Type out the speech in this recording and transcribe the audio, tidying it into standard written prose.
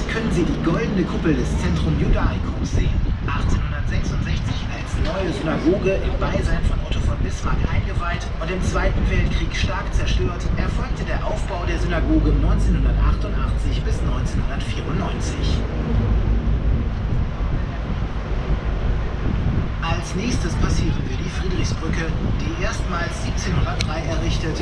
können Sie die goldene Kuppel des Centrum Judaicums sehen. 1866 als neue Synagoge im Beisein von Otto von Bismarck eingeweiht und im Zweiten Weltkrieg stark zerstört, erfolgte der Aufbau der Synagoge 1988 bis 1994. Als nächstes passieren wir die Friedrichsbrücke, die erstmals 1703 errichtet